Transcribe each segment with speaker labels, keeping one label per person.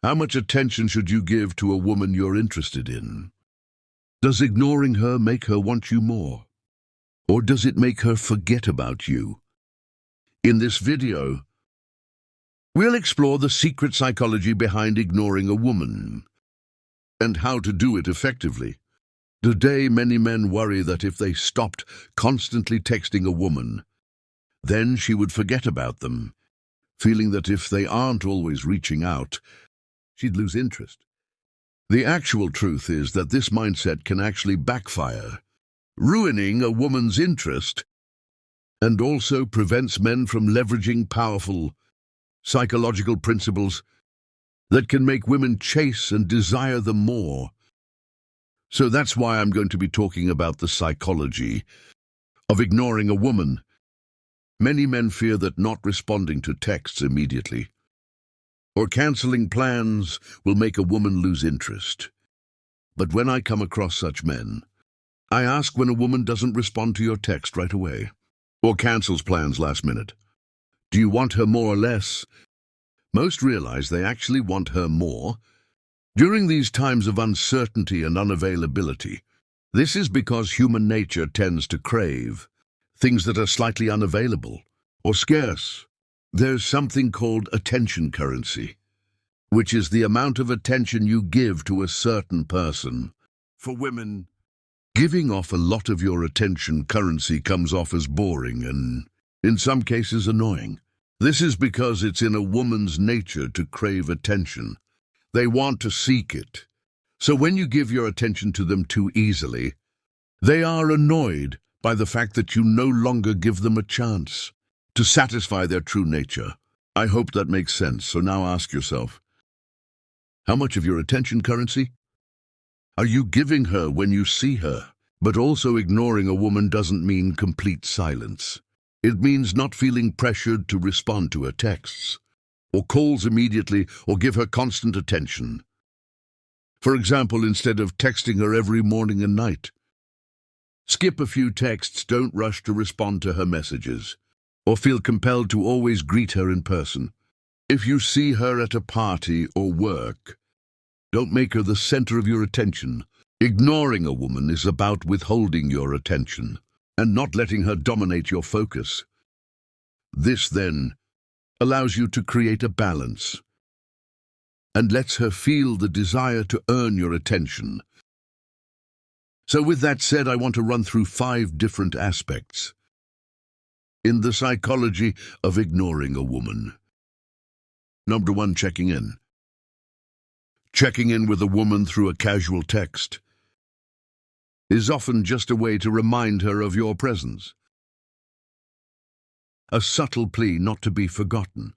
Speaker 1: How much attention should you give to a woman you're interested in? Does ignoring her make her want you more? Or does it make her forget about you? In this video, we'll explore the secret psychology behind ignoring a woman and how to do it effectively. Today, many men worry that if they stopped constantly texting a woman, then she would forget about them, feeling that if they aren't always reaching out, she'd lose interest. The actual truth is that this mindset can actually backfire, ruining a woman's interest, and also prevents men from leveraging powerful psychological principles that can make women chase and desire them more. So that's why I'm going to be talking about the psychology of ignoring a woman. Many men fear that not responding to texts immediately or canceling plans will make a woman lose interest. But when I come across such men, I ask when a woman doesn't respond to your text right away or cancels plans last minute. Do you want her more or less? Most realize they actually want her more. During these times of uncertainty and unavailability, this is because human nature tends to crave things that are slightly unavailable or scarce. There's something called attention currency, which is the amount of attention you give to a certain person. For women, giving off a lot of your attention currency comes off as boring and, in some cases, annoying. This is because it's in a woman's nature to crave attention. They want to seek it. So when you give your attention to them too easily, they are annoyed by the fact that you no longer give them a chance to satisfy their true nature. I hope that makes sense. So now ask yourself, how much of your attention currency are you giving her when you see her? But also ignoring a woman doesn't mean complete silence. It means not feeling pressured to respond to her texts, or calls immediately, or give her constant attention. For example, instead of texting her every morning and night, skip a few texts, don't rush to respond to her messages, or feel compelled to always greet her in person. If you see her at a party or work, don't make her the center of your attention. Ignoring a woman is about withholding your attention and not letting her dominate your focus. This, then, allows you to create a balance and lets her feel the desire to earn your attention. So with that said, I want to run through 5 different aspects in the psychology of ignoring a woman. Number 1, checking in. Checking in with a woman through a casual text is often just a way to remind her of your presence. A subtle plea not to be forgotten.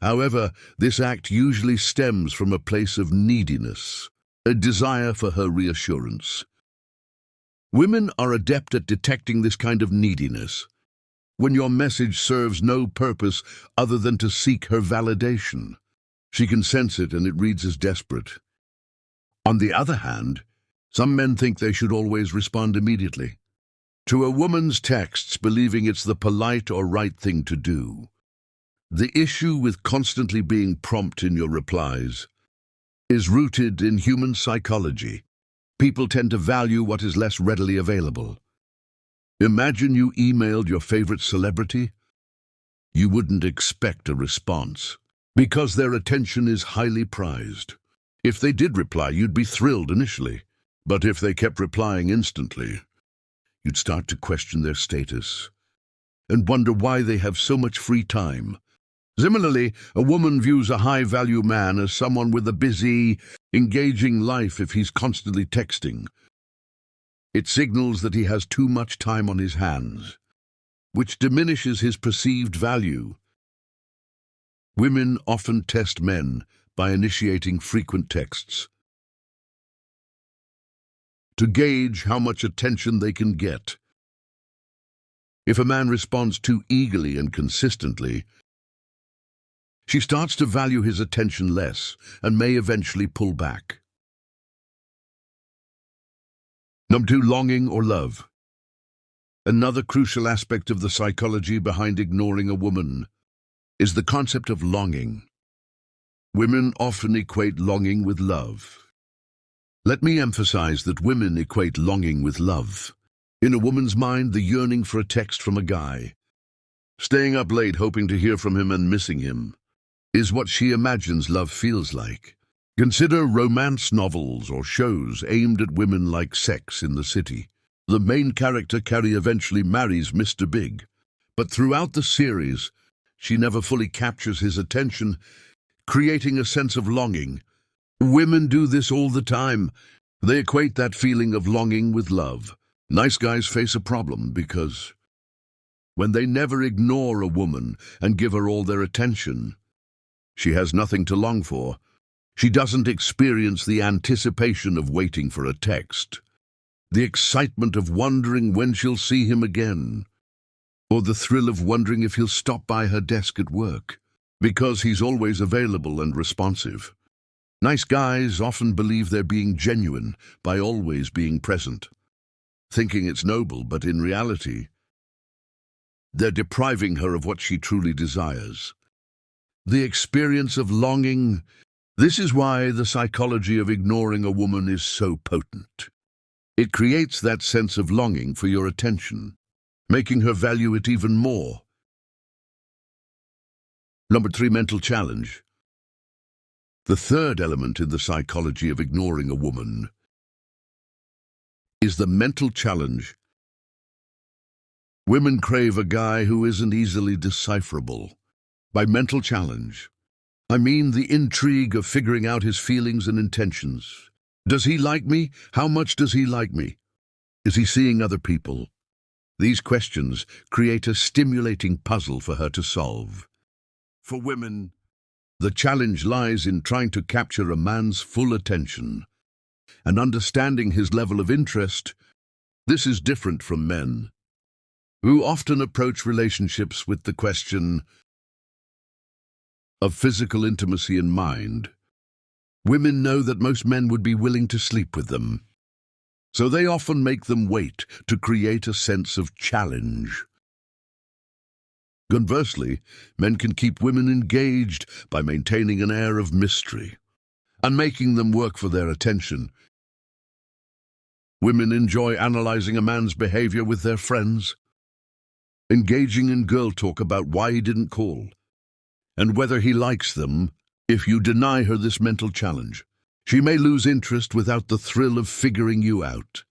Speaker 1: However, this act usually stems from a place of neediness, a desire for her reassurance. Women are adept at detecting this kind of neediness when your message serves no purpose other than to seek her validation. She can sense it, and it reads as desperate. On the other hand, some men think they should always respond immediately to a woman's texts, believing it's the polite or right thing to do. The issue with constantly being prompt in your replies is rooted in human psychology. People tend to value what is less readily available. Imagine you emailed your favorite celebrity. You wouldn't expect a response because their attention is highly prized. If they did reply, you'd be thrilled initially. But if they kept replying instantly, you'd start to question their status and wonder why they have so much free time. Similarly, a woman views a high-value man as someone with a busy, engaging life if he's constantly texting. It signals that he has too much time on his hands, which diminishes his perceived value. Women often test men by initiating frequent texts to gauge how much attention they can get. If a man responds too eagerly and consistently, she starts to value his attention less and may eventually pull back. Number 2, longing or love. Another crucial aspect of the psychology behind ignoring a woman is the concept of longing. Women often equate longing with love. Let me emphasize that women equate longing with love. In a woman's mind, the yearning for a text from a guy, staying up late hoping to hear from him and missing him, is what she imagines love feels like. Consider romance novels or shows aimed at women like Sex in the City. The main character, Carrie, eventually marries Mr. Big, but throughout the series, she never fully captures his attention, creating a sense of longing. Women do this all the time. They equate that feeling of longing with love. Nice guys face a problem because when they never ignore a woman and give her all their attention, she has nothing to long for. She doesn't experience the anticipation of waiting for a text, the excitement of wondering when she'll see him again, or the thrill of wondering if he'll stop by her desk at work, because he's always available and responsive. Nice guys often believe they're being genuine by always being present, thinking it's noble, but in reality, they're depriving her of what she truly desires. The experience of longing. This is why the psychology of ignoring a woman is so potent. It creates that sense of longing for your attention, making her value it even more. Number 3, mental challenge. The third element in the psychology of ignoring a woman is the mental challenge. Women crave a guy who isn't easily decipherable. By mental challenge, I mean the intrigue of figuring out his feelings and intentions. Does he like me? How much does he like me? Is he seeing other people? These questions create a stimulating puzzle for her to solve. For women, the challenge lies in trying to capture a man's full attention and understanding his level of interest. This is different from men, who often approach relationships with the question of physical intimacy in mind. Women know that most men would be willing to sleep with them, so they often make them wait to create a sense of challenge. Conversely, men can keep women engaged by maintaining an air of mystery and making them work for their attention. Women enjoy analyzing a man's behavior with their friends, engaging in girl talk about why he didn't call and whether he likes them. If you deny her this mental challenge, she may lose interest without the thrill of figuring you out.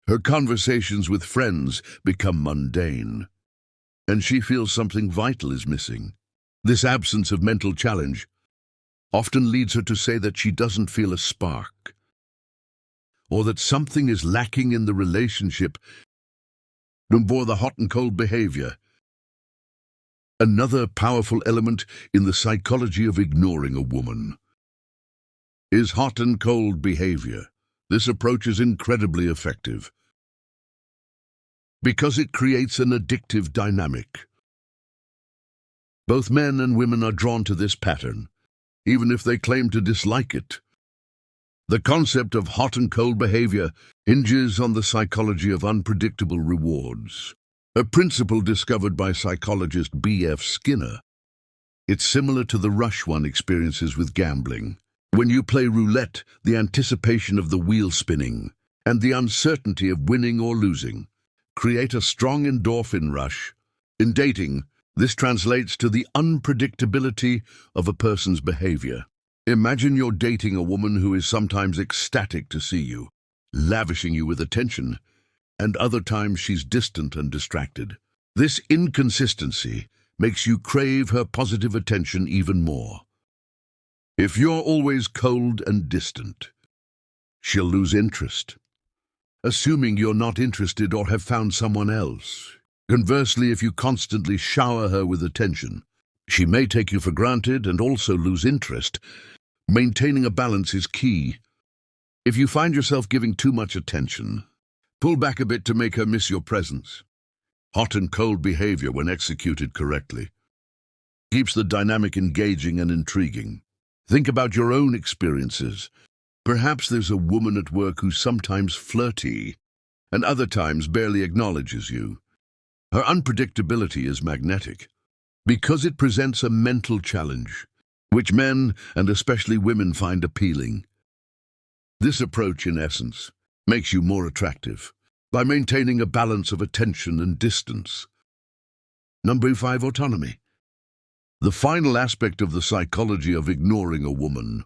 Speaker 1: Her conversations with friends become mundane, and she feels something vital is missing. This absence of mental challenge often leads her to say that she doesn't feel a spark, or that something is lacking in the relationship. Number the hot and cold behavior. Another powerful element in the psychology of ignoring a woman is hot and cold behavior. This approach is incredibly effective because it creates an addictive dynamic. Both men and women are drawn to this pattern, even if they claim to dislike it. The concept of hot and cold behavior hinges on the psychology of unpredictable rewards, a principle discovered by psychologist B.F. Skinner. It's similar to the rush one experiences with gambling. When you play roulette, the anticipation of the wheel spinning and the uncertainty of winning or losing create a strong endorphin rush. In dating, this translates to the unpredictability of a person's behavior. Imagine you're dating a woman who is sometimes ecstatic to see you, lavishing you with attention, and other times she's distant and distracted. This inconsistency makes you crave her positive attention even more. If you're always cold and distant, she'll lose interest, assuming you're not interested or have found someone else. Conversely, if you constantly shower her with attention, she may take you for granted and also lose interest. Maintaining a balance is key. If you find yourself giving too much attention, pull back a bit to make her miss your presence. Hot and cold behavior, when executed correctly, keeps the dynamic engaging and intriguing. Think about your own experiences. Perhaps there's a woman at work who's sometimes flirty and other times barely acknowledges you. Her unpredictability is magnetic because it presents a mental challenge. which men, and especially women, find appealing. This approach, in essence, makes you more attractive by maintaining a balance of attention and distance. Number 5, autonomy. The final aspect of the psychology of ignoring a woman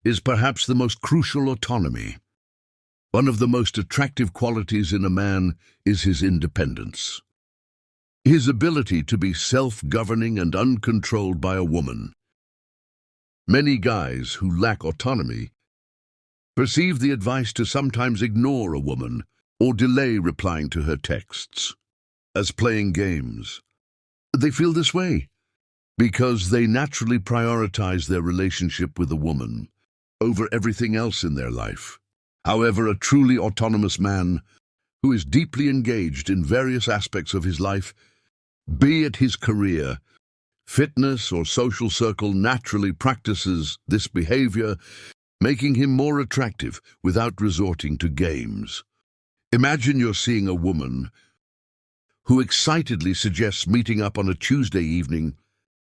Speaker 1: is perhaps the most crucial: autonomy. One of the most attractive qualities in a man is his independence. His ability to be self-governing and uncontrolled by a woman. Many guys who lack autonomy perceive the advice to sometimes ignore a woman or delay replying to her texts as playing games. They feel this way because they naturally prioritize their relationship with a woman over everything else in their life. However, a truly autonomous man who is deeply engaged in various aspects of his life, be it his career, fitness, or social circle, naturally practices this behavior, making him more attractive without resorting to games. Imagine you're seeing a woman who excitedly suggests meeting up on a Tuesday evening,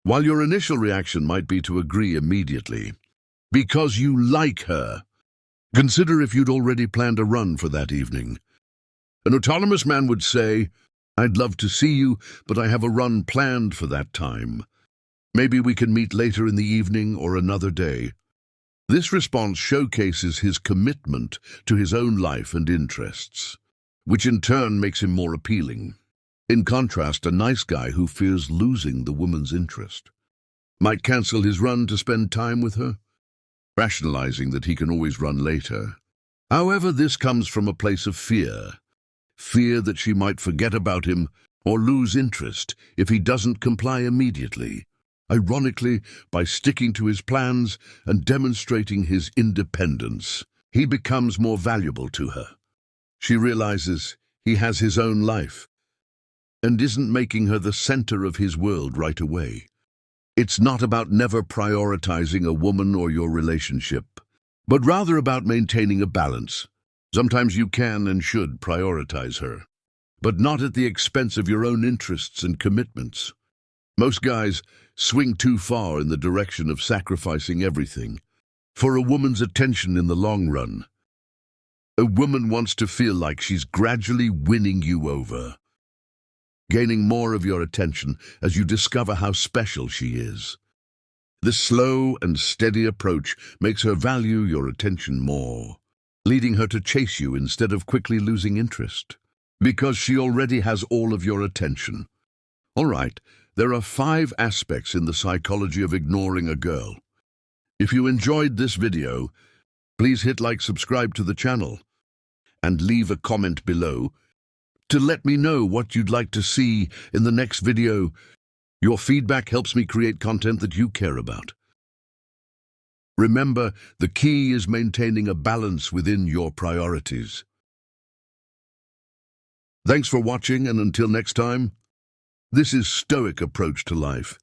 Speaker 1: while your initial reaction might be to agree immediately because you like her. Consider if you'd already planned a run for that evening. An autonomous man would say, "I'd love to see you, but I have a run planned for that time. Maybe we can meet later in the evening or another day." This response showcases his commitment to his own life and interests, which in turn makes him more appealing. In contrast, a nice guy who fears losing the woman's interest might cancel his run to spend time with her, rationalizing that he can always run later. However, this comes from a place of fear that she might forget about him or lose interest if he doesn't comply immediately. Ironically, by sticking to his plans and demonstrating his independence, he becomes more valuable to her. She realizes he has his own life and isn't making her the center of his world right away. It's not about never prioritizing a woman or your relationship, but rather about maintaining a balance. Sometimes you can and should prioritize her, but not at the expense of your own interests and commitments. Most guys swing too far in the direction of sacrificing everything for a woman's attention in the long run. A woman wants to feel like she's gradually winning you over, gaining more of your attention as you discover how special she is. This slow and steady approach makes her value your attention more, leading her to chase you instead of quickly losing interest, because she already has all of your attention. All right, there are 5 aspects in the psychology of ignoring a girl. If you enjoyed this video, please hit like, subscribe to the channel, and leave a comment below to let me know what you'd like to see in the next video. Your feedback helps me create content that you care about. Remember, the key is maintaining a balance within your priorities. Thanks for watching, and until next time, this is Stoic Approach to Life.